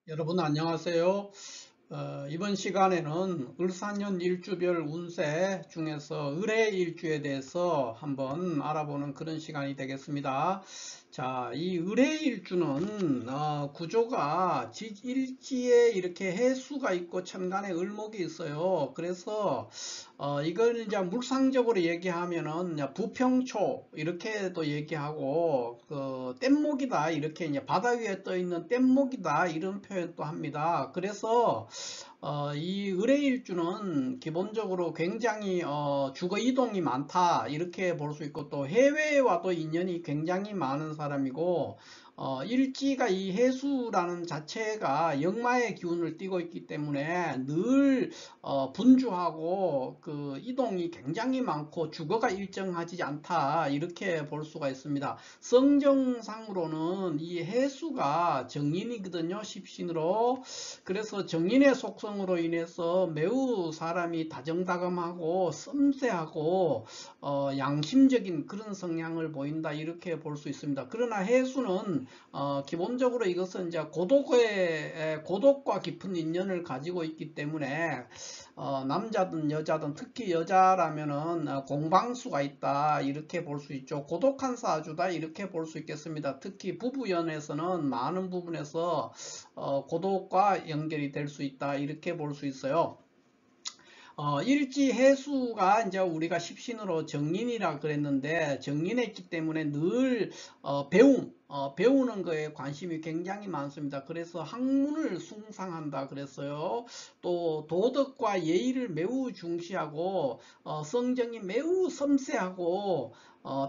여러분 안녕하세요. 이번 시간에는 을사년 일주별 운세 중에서 을의 일주에 대해서 한번 알아보는 그런 시간이 되겠습니다. 자, 이 을의 일주는 구조가 일지에 이렇게 해수가 있고 천간에 을목이 있어요. 그래서 이걸 이제 물상적으로 얘기하면은 부평초 이렇게도 얘기하고 뗏목이다 이렇게 이제 바다 위에 떠 있는 뗏목이다 이런 표현도 합니다. 그래서 이 을의일주는 기본적으로 굉장히 주거 이동이 많다 이렇게 볼 수 있고, 또 해외와도 인연이 굉장히 많은 사람이고, 일지가 이 해수라는 자체가 역마의 기운을 띠고 있기 때문에 늘 분주하고 그 이동이 굉장히 많고 주거가 일정하지 않다 이렇게 볼 수가 있습니다. 성정상으로는 이 해수가 정인이거든요, 십신으로. 그래서 정인의 속성으로 인해서 매우 사람이 다정다감하고 섬세하고 양심적인 그런 성향을 보인다 이렇게 볼 수 있습니다. 그러나 해수는 기본적으로 이것은 이제 고독과 깊은 인연을 가지고 있기 때문에 남자든 여자든 특히 여자라면은 공방수가 있다 이렇게 볼 수 있죠. 고독한 사주다 이렇게 볼 수 있겠습니다. 특히 부부연에서는 많은 부분에서 고독과 연결이 될 수 있다 이렇게 볼 수 있어요. 일지 해수가 이제 우리가 십신으로 정인이라 그랬는데, 정인했기 때문에 늘 배우는 거에 관심이 굉장히 많습니다. 그래서 학문을 숭상한다 그랬어요. 또 도덕과 예의를 매우 중시하고 성정이 매우 섬세하고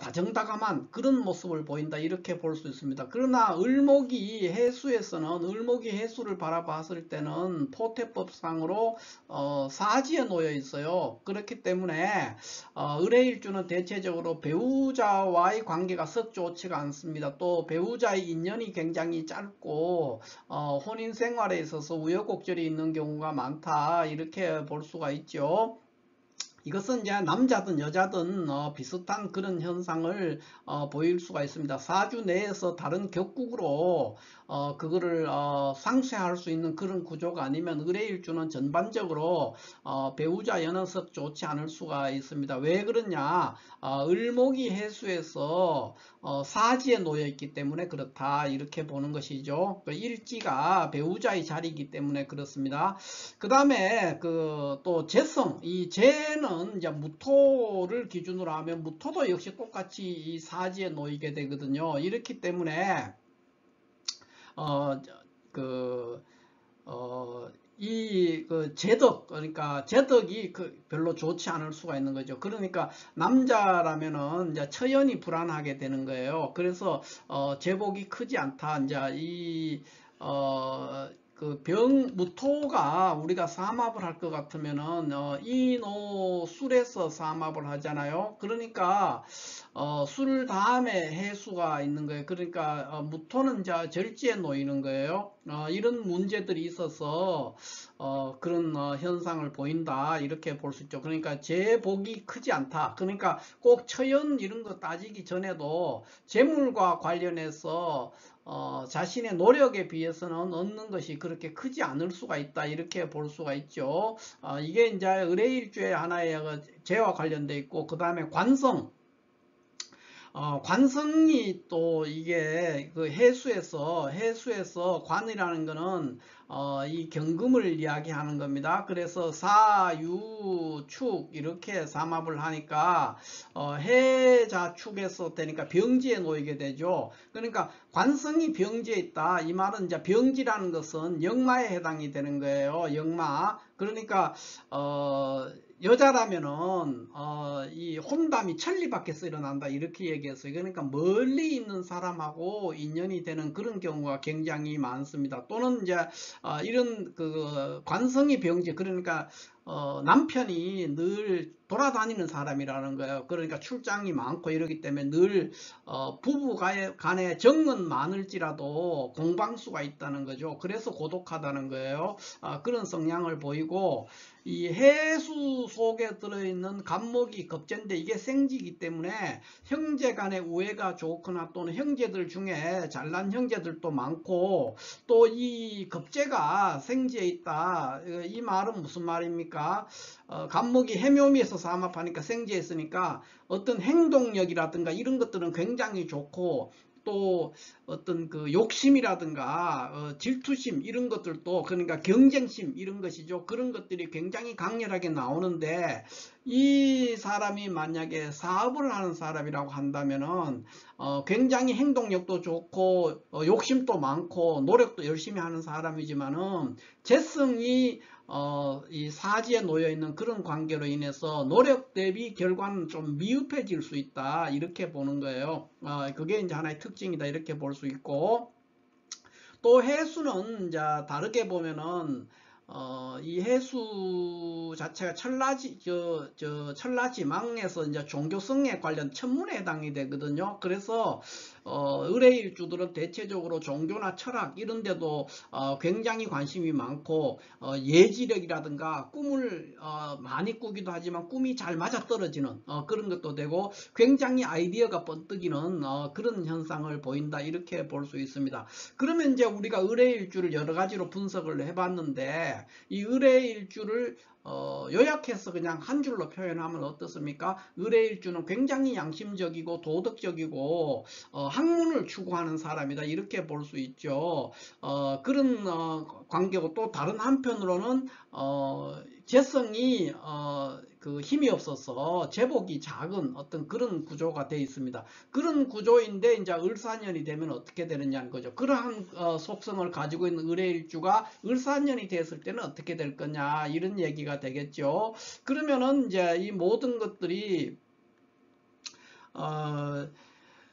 다정다감한 그런 모습을 보인다 이렇게 볼 수 있습니다. 그러나 을목이 해수를 바라봤을 때는 포태법상으로 사지에 놓여 있어요. 그렇기 때문에 을의일주는 대체적으로 배우자와의 관계가 썩 좋지가 않습니다. 또 배우자의 인연이 굉장히 짧고 혼인 생활에 있어서 우여곡절이 있는 경우가 많다 이렇게 볼 수가 있죠. 이것은 이제 남자든 여자든 비슷한 그런 현상을 보일 수가 있습니다. 사주 내에서 다른 격국으로 그거를 상쇄할 수 있는 그런 구조가 아니면 을의일주는 전반적으로 배우자 연은석 좋지 않을 수가 있습니다. 왜 그러냐? 을목이 해수에서 사지에 놓여 있기 때문에 그렇다 이렇게 보는 것이죠. 그 일지가 배우자의 자리이기 때문에 그렇습니다. 그 다음에 또 재성, 이 재는 이제 무토를 기준으로 하면 무토도 역시 똑같이 이 사지에 놓이게 되거든요. 이렇기 때문에 어, 그, 제덕, 그러니까 제덕이 별로 좋지 않을 수가 있는 거죠. 그러니까 남자라면은 이제 처연이 불안하게 되는 거예요. 그래서 제복이 크지 않다. 이제 무토가 우리가 삼합을 할 것 같으면은 이노술에서 삼합을 하잖아요. 그러니까 술 다음에 해수가 있는 거예요. 그러니까 무토는 이제 절지에 놓이는 거예요. 이런 문제들이 있어서 그런 현상을 보인다 이렇게 볼 수 있죠. 그러니까 재복이 크지 않다. 그러니까 꼭 처연 이런 거 따지기 전에도 재물과 관련해서 자신의 노력에 비해서는 얻는 것이 그렇게 크지 않을 수가 있다 이렇게 볼 수가 있죠. 이게 이제 의뢰일주의 하나의 재와 관련돼 있고, 그 다음에 관성이 또 이게 그 해수에서 관이라는 거는 이 경금을 이야기하는 겁니다. 그래서 사유축 이렇게 삼합을 하니까 해자축에서 되니까 병지에 놓이게 되죠. 그러니까 관성이 병지에 있다. 이 말은 이제 병지라는 것은 역마에 해당이 되는 거예요. 역마. 그러니까 여자라면은 이 혼담이 천리 밖에서 일어난다 이렇게 얘기했어요. 그러니까 멀리 있는 사람하고 인연이 되는 그런 경우가 굉장히 많습니다. 또는 이제 이런 관성이 병지, 그러니까 남편이 늘 돌아다니는 사람이라는 거예요. 그러니까 출장이 많고 이러기 때문에 늘 부부 간에 정은 많을지라도 공방수가 있다는 거죠. 그래서 고독하다는 거예요. 그런 성향을 보이고, 이 해수 속에 들어있는 간목이 겁재인데 이게 생지이기 때문에 형제 간의 우애가 좋거나 또는 형제들 중에 잘난 형제들도 많고, 또 이 겁재가 생지에 있다, 이 말은 무슨 말입니까? 간목이 해묘미에서 삼합하니까 생지에 있으니까 어떤 행동력이라든가 이런 것들은 굉장히 좋고, 또 어떤 그 욕심이라든가 질투심 이런 것들도, 그러니까 경쟁심 이런 것이죠. 그런 것들이 굉장히 강렬하게 나오는데, 이 사람이 만약에 사업을 하는 사람이라고 한다면은 굉장히 행동력도 좋고 욕심도 많고 노력도 열심히 하는 사람이지만은 재성이 이 사지에 놓여 있는 그런 관계로 인해서 노력 대비 결과는 좀 미흡해질 수 있다, 이렇게 보는 거예요. 그게 이제 하나의 특징이다, 이렇게 볼 수 있고, 또 해수는 이제 다르게 보면은 이 해수 자체가 천라지망에서 이제 종교성에 관련 천문에 해당이 되거든요. 그래서 의뢰일주들은 대체적으로 종교나 철학 이런 데도 굉장히 관심이 많고, 예지력이라든가 꿈을 많이 꾸기도 하지만 꿈이 잘 맞아떨어지는 그런 것도 되고, 굉장히 아이디어가 번뜩이는 그런 현상을 보인다, 이렇게 볼 수 있습니다. 그러면 이제 우리가 의뢰일주를 여러 가지로 분석을 해봤는데, 이 의뢰일주를 요약해서 그냥 한 줄로 표현하면 어떻습니까? 의뢰일주는 굉장히 양심적이고 도덕적이고 학문을 추구하는 사람이다, 이렇게 볼 수 있죠. 그런 관계고, 또 다른 한편으로는 재성이 그 힘이 없어서 제복이 작은 어떤 그런 구조가 되어 있습니다. 그런 구조인데 이제 을사년이 되면 어떻게 되느냐는 거죠. 그러한 속성을 가지고 있는 을해일주가 을사년이 됐을 때는 어떻게 될 거냐, 이런 얘기가 되겠죠. 그러면은 이제 이 모든 것들이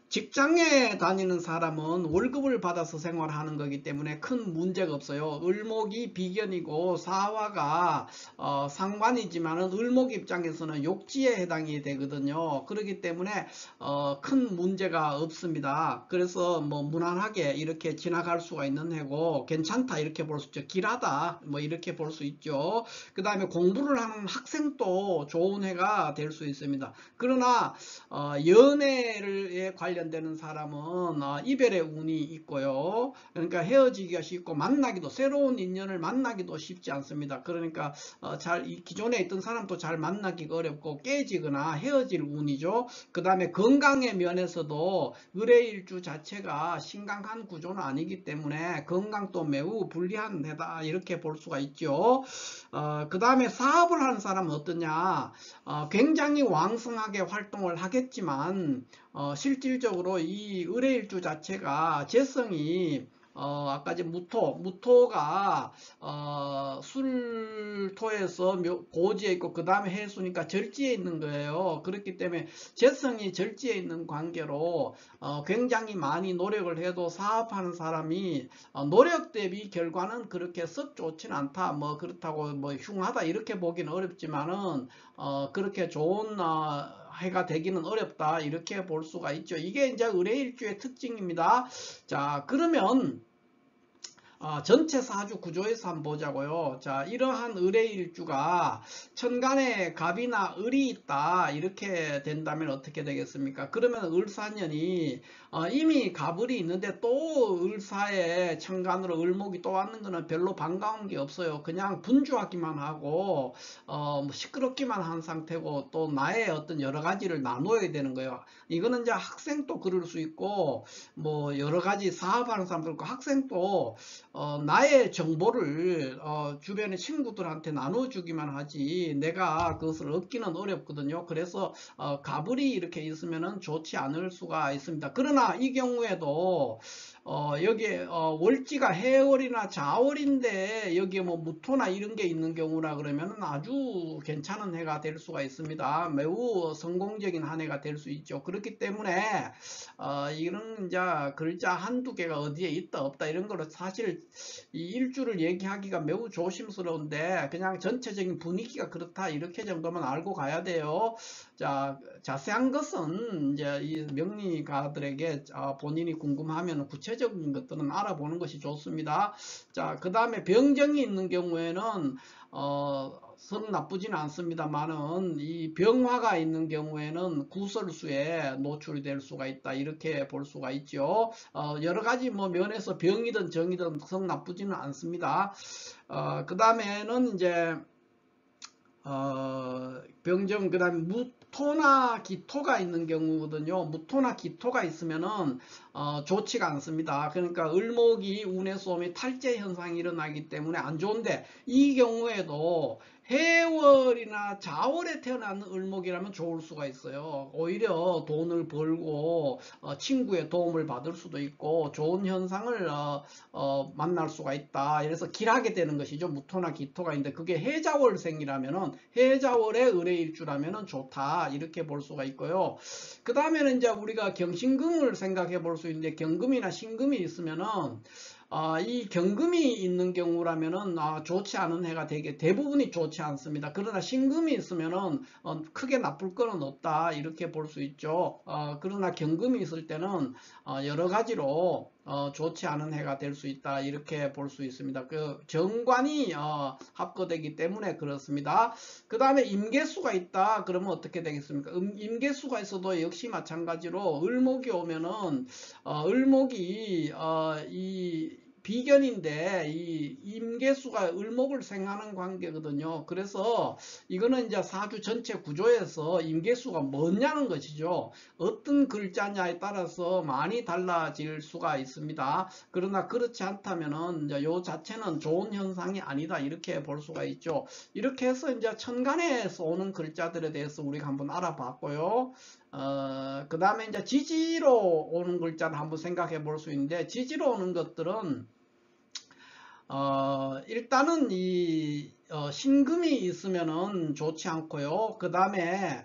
직장에 다니는 사람은 월급을 받아서 생활하는 거기 때문에 큰 문제가 없어요. 을목이 비견이고 사화가 상관이지만은 을목 입장에서는 욕지에 해당이 되거든요. 그렇기 때문에 큰 문제가 없습니다. 그래서 뭐 무난하게 이렇게 지나갈 수가 있는 해고, 괜찮다 이렇게 볼 수 있죠. 길하다 뭐 이렇게 볼 수 있죠. 그 다음에 공부를 하는 학생도 좋은 해가 될 수 있습니다. 그러나 연애에 관련되는 사람은 이별의 운이 있고요. 그러니까 헤어지기가 쉽고 만나기도, 새로운 인연을 만나기도 쉽지 않습니다. 그러니까 기존에 있던 사람도 잘 만나기가 어렵고 깨지거나 헤어질 운이죠. 그 다음에 건강의 면에서도 을해일주 자체가 신강한 구조는 아니기 때문에 건강도 매우 불리한 해다, 이렇게 볼 수가 있죠. 그 다음에 사업을 하는 사람은 어떠냐? 굉장히 왕성하게 활동을 하겠지만 실질적으로 이 을해일주 자체가 재성이 아까 이제 무토가 술토에서 고지에 있고 그 다음에 해수니까 절지에 있는 거예요. 그렇기 때문에 재성이 절지에 있는 관계로 굉장히 많이 노력을 해도 사업하는 사람이 노력 대비 결과는 그렇게 썩 좋지는 않다, 뭐 그렇다고 뭐 흉하다 이렇게 보기는 어렵지만은 그렇게 좋은 해가 되기는 어렵다, 이렇게 볼 수가 있죠. 이게 이제 을해일주의 특징입니다. 자, 그러면 전체 사주 구조에서 한번 보자고요. 자, 이러한 을해일주가 천간에 갑이나 을이 있다, 이렇게 된다면 어떻게 되겠습니까? 그러면 을사년이 이미 갑을이 있는데 또 을사에 천간으로 을목이 또 왔는 거는 별로 반가운 게 없어요. 그냥 분주하기만 하고 뭐 시끄럽기만 한 상태고, 또 나의 어떤 여러 가지를 나눠야 되는 거예요. 이거는 이제 학생도 그럴 수 있고, 뭐 여러 가지 사업하는 사람도 있고, 학생도 나의 정보를 주변의 친구들한테 나눠주기만 하지 내가 그것을 얻기는 어렵거든요. 그래서 갑을이 이렇게 있으면 좋지 않을 수가 있습니다. 그러나 이 경우에도 여기에 월지가 해월이나 자월인데 여기에 뭐 무토나 이런 게 있는 경우라 그러면 아주 괜찮은 해가 될 수가 있습니다. 매우 성공적인 한 해가 될 수 있죠. 그렇기 때문에 이런 이제 글자 한두 개가 어디에 있다 없다 이런 거를 사실 이 일주를 얘기하기가 매우 조심스러운데 그냥 전체적인 분위기가 그렇다 이렇게 정도만 알고 가야 돼요. 자, 자세한 것은 이제 이 명리가들에게 본인이 궁금하면 구체적인 것들은 알아보는 것이 좋습니다. 자, 그 다음에 병정이 있는 경우에는 성 나쁘지는 않습니다만은 이 병화가 있는 경우에는 구설수에 노출이 될 수가 있다 이렇게 볼 수가 있죠. 여러 가지 뭐 면에서 병이든 정이든 성 나쁘지는 않습니다. 그 다음에는 이제 병정, 그 다음에 무토나 기토가 있는 경우거든요. 무토나 기토가 있으면은 좋지가 않습니다. 그러니까 을목이 운의 쏘움이 탈재 현상이 일어나기 때문에 안 좋은데 이 경우에도 해월이나 자월에 태어난 을목이라면 좋을 수가 있어요. 오히려 돈을 벌고 친구의 도움을 받을 수도 있고 좋은 현상을 만날 수가 있다. 그래서 길하게 되는 것이죠. 무토나 기토가 있는데 그게 해자월생이라면은 해자월의 을의일주라면은 좋다. 이렇게 볼 수가 있고요. 그 다음에는 이제 우리가 경신금을 생각해 볼 수 있는데 경금이나 신금이 있으면은 이 경금이 있는 경우라면은 좋지 않은 해가 되게 대부분이 좋지 않습니다. 그러나 신금이 있으면은 크게 나쁠 거는 없다 이렇게 볼 수 있죠. 그러나 경금이 있을 때는 여러 가지로 좋지 않은 해가 될 수 있다 이렇게 볼 수 있습니다. 그 정관이 합거되기 때문에 그렇습니다. 그 다음에 임계수가 있다 그러면 어떻게 되겠습니까? 임계수가 있어도 역시 마찬가지로 을목이 오면은 을목이 이 비견인데 이 임계수가 을목을 생하는 관계거든요. 그래서 이거는 이제 사주 전체 구조에서 임계수가 뭐냐는 것이죠. 어떤 글자냐에 따라서 많이 달라질 수가 있습니다. 그러나 그렇지 않다면은 이제 요 자체는 좋은 현상이 아니다 이렇게 볼 수가 있죠. 이렇게 해서 이제 천간에서 오는 글자들에 대해서 우리가 한번 알아봤고요. 그 다음에 이제 지지로 오는 글자를 한번 생각해 볼 수 있는데 지지로 오는 것들은 일단은 이 신금이 있으면은 좋지 않고요. 그 다음에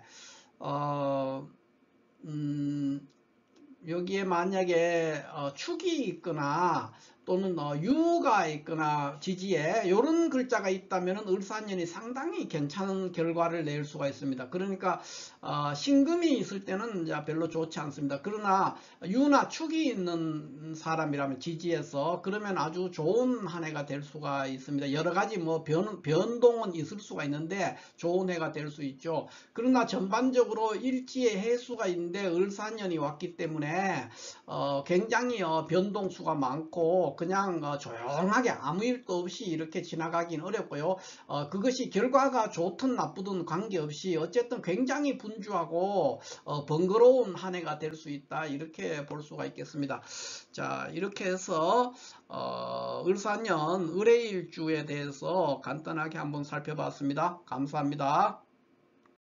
여기에 만약에 축이 있거나 또는 유가 있거나 지지에 이런 글자가 있다면 을사년이 상당히 괜찮은 결과를 낼 수가 있습니다. 그러니까 신금이 있을 때는 이제 별로 좋지 않습니다. 그러나 유나 축이 있는 사람이라면 지지에서 그러면 아주 좋은 한 해가 될 수가 있습니다. 여러 가지 뭐 변동은 있을 수가 있는데 좋은 해가 될 수 있죠. 그러나 전반적으로 일지에 해수가 있는데 을사년이 왔기 때문에 굉장히 변동수가 많고 그냥 조용하게 아무 일도 없이 이렇게 지나가긴 어렵고요. 그것이 결과가 좋든 나쁘든 관계없이 어쨌든 굉장히 분주하고 번거로운 한 해가 될 수 있다 이렇게 볼 수가 있겠습니다. 자, 이렇게 해서 을사년 을의일주에 대해서 간단하게 한번 살펴봤습니다. 감사합니다.